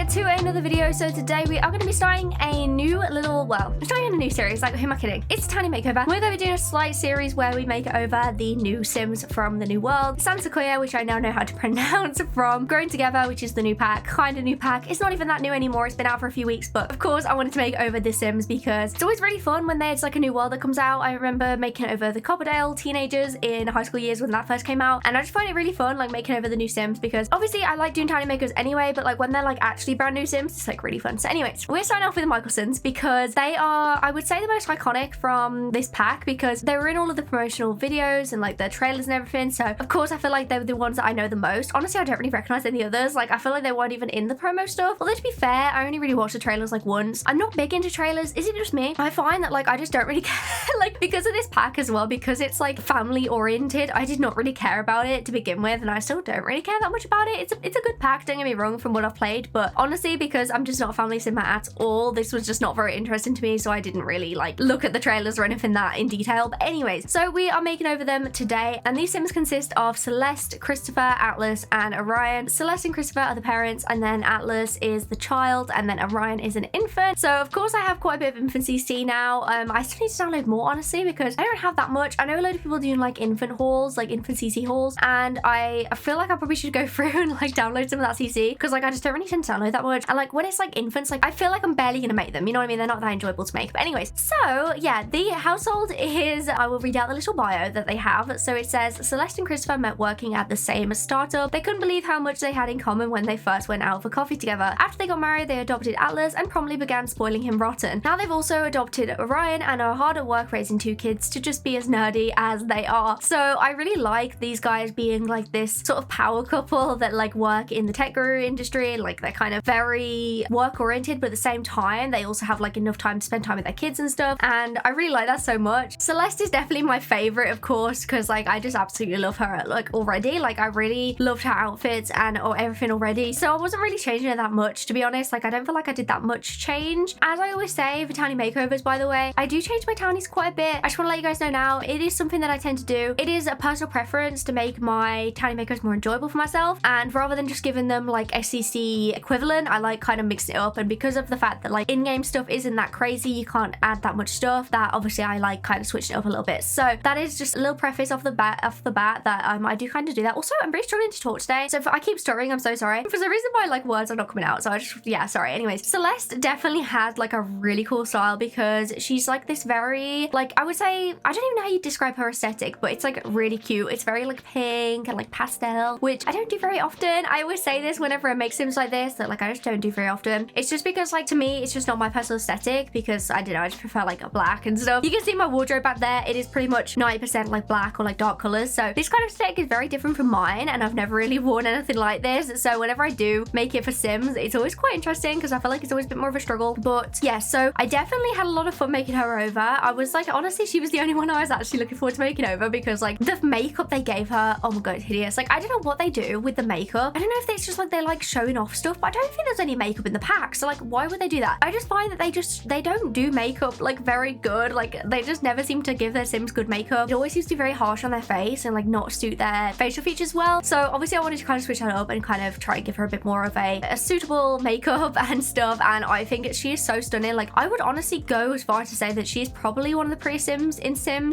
to another video. So today we are going to be starting a new little, well, we're starting a new series. Like, who am I kidding? It's Townie Makeover. We're going to be doing a slight series where we make over the new Sims from the new world. f.a.q, which I now know how to pronounce, from Growing Together, which is the new pack, kind of new pack. It's not even that new anymore. It's been out for a few weeks, but of course I wanted to make over the Sims because it's always really fun when there's like a new world that comes out. I remember making over the Copperdale teenagers in high school years when that first came out, and I just find it really fun like making over the new Sims because obviously I like doing tiny makers anyway, but like when they're like actually brand new Sims, it's like really fun. So anyways, we're starting off with the Michaelsons because they are, I would say, the most iconic from this pack because they were in all of the promotional videos and like the trailers and everything. So of course I feel like they were the ones that I know the most. Honestly, I don't really recognize any others. Like I feel like they weren't even in the promo stuff. Although to be fair, I only really watched the trailers like once. I'm not big into trailers. Is it just me? I find that like I just don't really care. Like because of this pack as well, because it's like family oriented, I did not really care about it to begin with, and I still don't really care that much about it. It's a good pack, don't get me wrong, from what I've played, but honestly, because I'm just not a family simmer at all, this was just not very interesting to me, so I didn't really like look at the trailers or anything that in detail. But anyways, so we are making over them today, and these Sims consist of Celeste, Christopher, Atlas, and Orion. Celeste and Christopher are the parents, and then Atlas is the child, and then Orion is an infant. So of course I have quite a bit of infant CC now. I still need to download more, honestly, because I don't have that much. I know a lot of people doing like infant hauls, like infant CC hauls, and I feel like I probably should go through and like download some of that CC because like I just don't really tend to download that much. And like when it's like infants, like I feel like I'm barely gonna make them, you know what I mean? They're not that enjoyable to make. But anyways, so yeah, the household is, I will read out the little bio that they have. So it says Celeste and Christopher met working at the same startup. They couldn't believe how much they had in common when they first went out for coffee together. After they got married, they adopted Atlas and promptly began spoiling him rotten. Now they've also adopted Orion and are hard at work raising two kids to just be as nerdy as they are. So I really like these guys being like this sort of power couple that like work in the tech guru industry. Like they're kind of very work oriented, but at the same time they also have like enough time to spend time with their kids and stuff, and I really like that so much. Celeste is definitely my favorite, of course, because like I just absolutely love her like already. Like I really loved her outfits and everything already, so I wasn't really changing it that much, to be honest. Like I don't feel like I did that much change. As I always say for Townie Makeovers, by the way, I do change my townies quite a bit. I just want to let you guys know now, it is something that I tend to do. It is a personal preference to make my Townie makers more enjoyable for myself, and rather than just giving them like SCC equivalent, I like kind of mixing it up. And because of the fact that like in-game stuff isn't that crazy, you can't add that much stuff, that obviously I like kind of switching it up a little bit. So that is just a little preface off the bat that I do kind of do that. Also, I'm really struggling to talk today, so if I keep stuttering, I'm so sorry. For some reason my like words are not coming out, so I just, yeah, sorry. Anyways, Celeste definitely has like a really cool style because she's like this very, like, I would say, I don't even know how you describe her aesthetic, but it's like really cute. It's very like pink and like pastel, which I don't do very often. I always say this whenever I make Sims like this, that like I just don't do very often. It's just because like to me it's just not my personal aesthetic, because I don't know, I just prefer like a black and stuff. You can see my wardrobe back there. It is pretty much 90% like black or like dark colors, so this kind of aesthetic is very different from mine, and I've never really worn anything like this. So whenever I do make it for Sims, it's always quite interesting because I feel like it's always a bit more of a struggle. But yeah, so I definitely had a lot of fun making her over. I was like, honestly, she was the only one I was actually looking forward to making over because like the makeup they gave her, oh my god, it's hideous. Like I don't know what they do with the makeup. I don't know if it's just like they're like showing off stuff, but I don't think there's any makeup in the pack, so like why would they do that? I just find that they don't do makeup like very good. Like they just never seem to give their Sims good makeup. It always seems to be very harsh on their face and like not suit their facial features well. So obviously I wanted to kind of switch that up and kind of try and give her a bit more of a suitable makeup and stuff, and I think she is so stunning. Like I would honestly go as far as to say that she's probably one of the prettiest Sims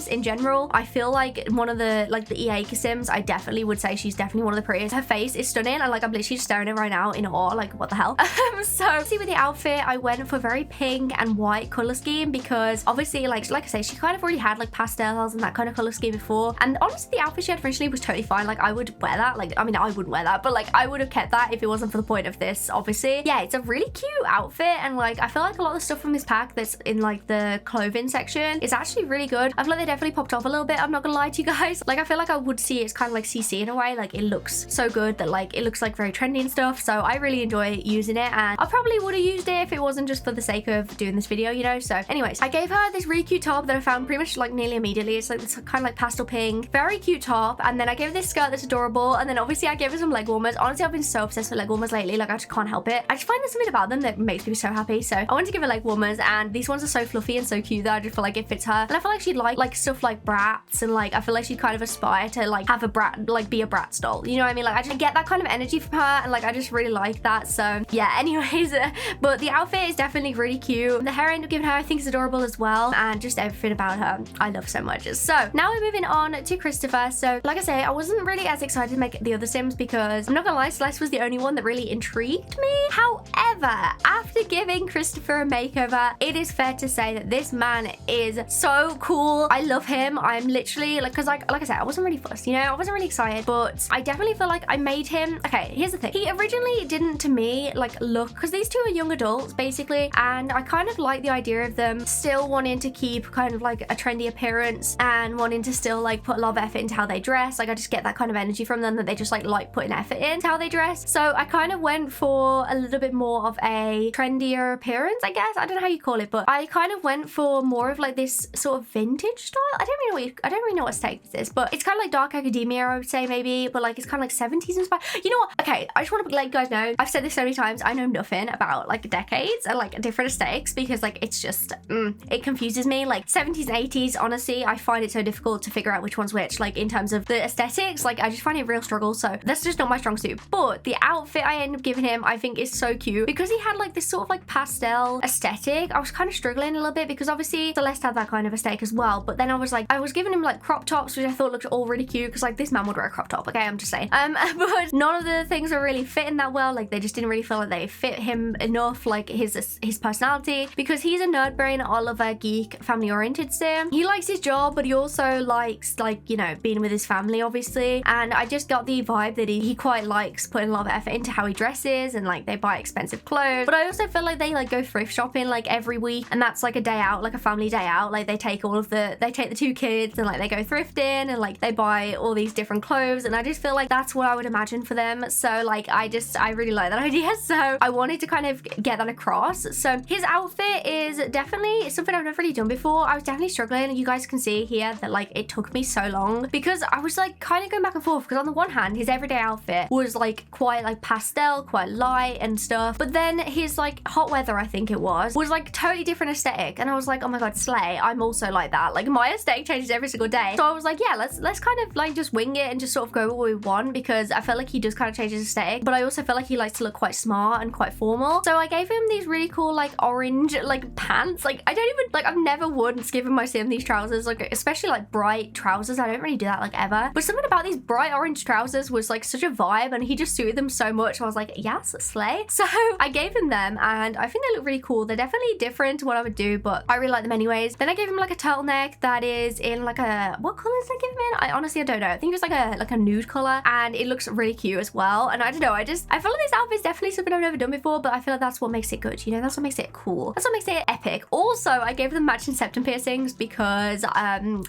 in general. I feel like one of the like the f.a.q Sims, I definitely would say she's definitely one of the prettiest. Her face is stunning, and like I'm literally just staring at it right now in awe, like what the hell. So see, with the outfit I went for very pink and white color scheme because obviously like I say, she kind of already had like pastels and that kind of color scheme before, and honestly the outfit she had originally was totally fine. Like I would wear that. Like I mean, I wouldn't wear that, but like I would have kept that if it wasn't for the point of this, obviously. Yeah, it's a really cute outfit, and like I feel like a lot of the stuff from this pack that's in like the clothing section is actually really good. I feel like they definitely popped off a little bit, I'm not gonna lie to you guys. Like I feel like I would see it's kind of like CC in a way. Like it looks so good that like it looks like very trendy and stuff, so I really enjoy using it, and I probably would have used it if it wasn't just for the sake of doing this video, you know. So anyways, I gave her this really cute top that I found pretty much like nearly immediately. It's like this kind of like pastel pink, very cute top, and then I gave her this skirt that's adorable, and then obviously I gave her some leg warmers. Honestly, I've been so obsessed with leg warmers lately. Like I just can't help it. I just find there's something about them that makes me so happy, so I wanted to give her leg warmers, and these ones are so fluffy and so cute that I just feel like it fits her, and I feel like she'd like stuff like brats, and like I feel like she'd kind of aspire to like have a brat, like be a brat doll, you know what I mean? Like I just get that kind of energy from her, and like I just really like that. So yeah, anyways, but the outfit is definitely really cute. The hair I ended up giving her I think is adorable as well, and just everything about her I love so much. So now we're moving on to Christopher. So like I say, I wasn't really as excited to make the other Sims because I'm not gonna lie, Celeste was the only one that really intrigued me. However, after giving Christopher a makeover, it is fair to say that this man is so cool. I love him. I'm literally like, because like I said, I wasn't really fussed, you know, I wasn't really excited, but I definitely feel like I made him. Okay, here's the thing. He originally didn't, to me, like look, because these two are young adults basically, and I kind of like the idea of them still wanting to keep kind of like a trendy appearance and wanting to still like put a lot of effort into how they dress. Like I just get that kind of energy from them, that they just like putting effort into how they dress. So I kind of went for a little bit more of a trendier appearance, I guess. I don't know how you call it, but I kind of went for more of like this sort of vintage style. I don't really know what aesthetic this is, but it's kind of like dark academia, I would say, maybe, but like it's kind of like 70s inspired. You know what? Okay, I just want to let you guys know, I've said this so many times, I know nothing about like decades and like different aesthetics, because like it's just it confuses me. Like 70s and 80s, honestly, I find it so difficult to figure out which one's which, like in terms of the aesthetics. Like I just find it a real struggle, so that's just not my strong suit. But the outfit I ended up giving him I think is so cute, because he had like this sort of like pastel aesthetic. I was kind of struggling a little bit because obviously Celeste had that kind of aesthetic as well, but then I was giving him like crop tops, which I thought looked all really cute, because like this man would wear a crop top, okay, I'm just saying. But none of the things were really fitting that well. Like they just didn't really feel like they fit him enough, like his personality, because he's a nerd brain, Oliver, geek, family oriented sim. He likes his job, but he also likes, like, you know, being with his family obviously, and I just got the vibe that he quite likes putting a lot of effort into how he dresses, and like they buy expensive clothes. But I also feel like they like go thrift shopping like every week, and that's like a day out, like a family day out. Like they take the two kids and like they go thrifting and like they buy all these different clothes, and I just feel like that's what I would imagine for them. So like I really like that idea, so I wanted to kind of get that across. So his outfit is definitely something I've never really done before. I was definitely struggling. You guys can see here that like it took me so long, because I was like kind of going back and forth, because on the one hand his everyday outfit was like quite like pastel, quite light and stuff, but then his like hot weather, I think it was like totally different aesthetic, and I was like, oh my god, slay, I'm also like that. Like my aesthetic changes every single day. So I was like, yeah, let's kind of like just wing it and just sort of go what we want, because I feel like he does kind of change his aesthetic, but I also feel like he likes to look quite smart and quite formal. So I gave him these really cool like orange like pants. Like I don't even like, I've never once given my sim these trousers, like especially like bright trousers. I don't really do that like ever, but something about these bright orange trousers was like such a vibe, and he just suited them so much. I was like, yes, slay. So I gave him them, and I think they look really cool. They're definitely different to what I would do, but I really like them anyways. Then I gave him like a turtleneck that is in like a, what color did I give him in? I honestly don't know. I think it was like a nude color, and it looks really cute as well. And I don't know, I feel like this outfit is definitely something I've never done before, but I feel like that's what makes it good, you know, that's what makes it cool, that's what makes it epic. Also, I gave them matching septum piercings, because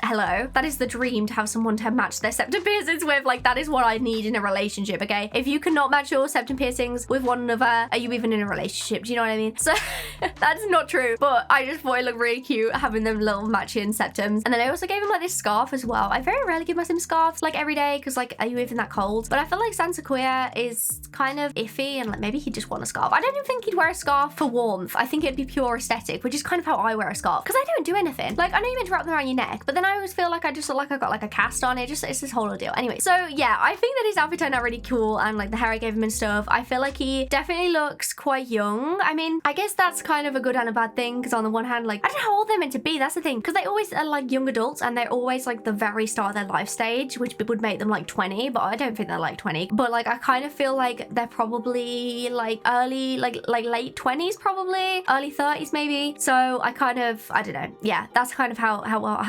hello, that is the dream, to have someone to match their septum piercings with. Like that is what I need in a relationship, okay? If you cannot match your septum piercings with one another, are you even in a relationship? Do you know what I mean? So that's not true, but I just thought it looked really cute having them little matching septums. And then I also gave him like this scarf as well. I very rarely give my sim scarves like every day, because like, are you even that cold? But I feel like Sansequoia is kind of iffy, and like maybe he'd just want a scarf. I don't even think he'd wear a scarf for warmth. I think it'd be pure aesthetic, which is kind of how I wear a scarf, because I don't do anything. Like I know you meant to wrap them around your neck, but then I always feel like I just look like I got like a cast on it. Just, it's this whole ordeal. Anyway, so yeah, I think that his outfit turned out really cool, and like the hair I gave him and stuff, I feel like he definitely looks quite young. I mean, I guess that's kind of a good and a bad thing, because on the one hand, like I don't know how old they're meant to be. That's the thing, because they always are like young adults, and they're always like the very start of their life stage, which would make them like 20, but I don't think they're like 20. But like I kind of feel like they're probably like early, like late 20s, probably early 30s maybe. So I don't know. Yeah, that's kind of how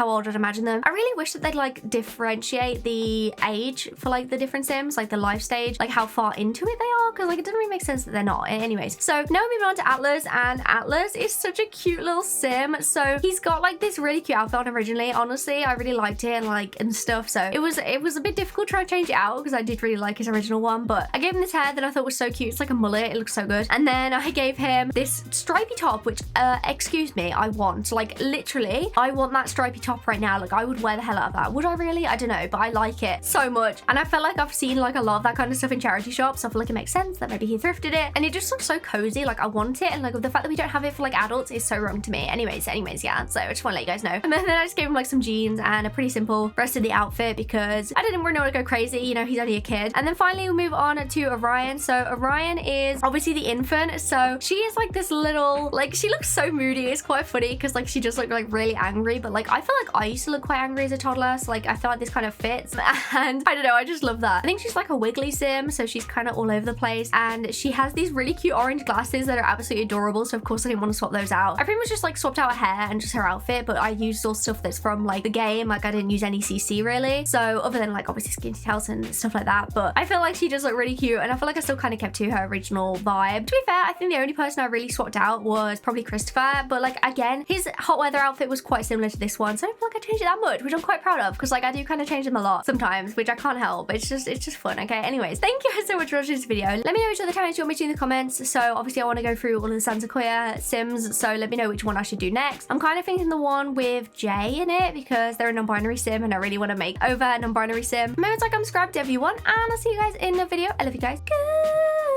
old I'd imagine them. I really wish that they'd like differentiate the age for like the different sims, like the life stage, like how far into it they are, because like it doesn't really make sense that they're not. Anyways, so now moving on to Atlas, and Atlas is such a cute little sim. So he's got like this really cute outfit on originally. Honestly, I really liked it and stuff. So it was a bit difficult trying to change it out, because I did really like his original one, but I gave him this hair that I thought was so cute. It's like a mullet, it looks so good. And then I gave him this stripy top, which excuse me, I want, like literally I want that stripy top right now. Like I would wear the hell out of that. Would I really? I don't know, but I like it so much, and I felt like I've seen like a lot of that kind of stuff in charity shops, so I feel like it makes sense that maybe he thrifted it, and it just looks so cozy. Like I want it, and like the fact that we don't have it for like adults is so wrong to me. Anyways, yeah, so I just want to let you guys know. And then I just gave him like some jeans and a pretty simple rest of the outfit, because I didn't really want to go crazy, you know, he's only a kid. And then finally we move on to Orion. So Orion trying is obviously the infant. So she is like this little, like, she looks so moody. It's quite funny because like she just looked like really angry, but like I feel like I used to look quite angry as a toddler, so like I feel like this kind of fits. And I don't know, I just love that. I think she's like a wiggly sim, so she's kind of all over the place, and she has these really cute orange glasses that are absolutely adorable, so of course I didn't want to swap those out. I pretty much just like swapped out her hair and just her outfit, but I used all stuff that's from like the game. Like I didn't use any CC really, so other than like obviously skin details and stuff like that, but I feel like she just looked really cute, and I feel like I still kind of kept to her original vibe. To be fair, I think the only person I really swapped out was probably Christopher, but like again, his hot weather outfit was quite similar to this one, so I don't feel like I changed it that much, which I'm quite proud of, because like I do kind of change them a lot sometimes, which I can't help. It's just fun. Okay, anyways, thank you guys so much for watching this video. Let me know which other challenges you want me to do in the comments. So obviously I want to go through all of the Sans Sequoia sims, so let me know which one I should do next. I'm kind of thinking the one with Jay in it because they're a non-binary sim and I really want to make over a non-binary sim. Remember to like and subscribe to everyone, and I'll see you guys in the video. I love you guys. Good.